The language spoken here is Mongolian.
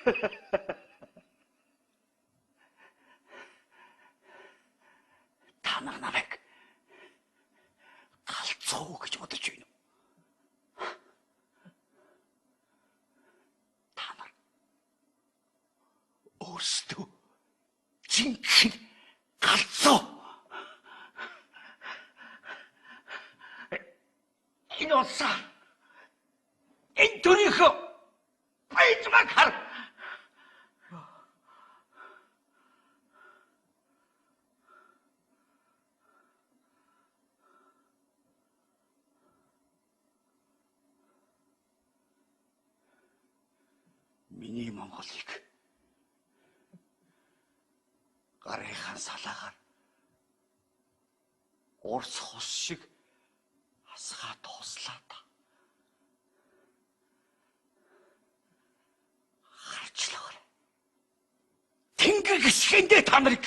Та нар намайг галзуу гэж бодож байна уу? Та нар өөрсдөө жинхэнэ галзуу. Энэ улсаа энэ төрийнхөө баяжмаг хар. Миний Монголыг гарынхаа салаагаар Урс хос шиг асгаа туслаа та. Харчлаарай. Тэнгэр гисгэндээ та нарыг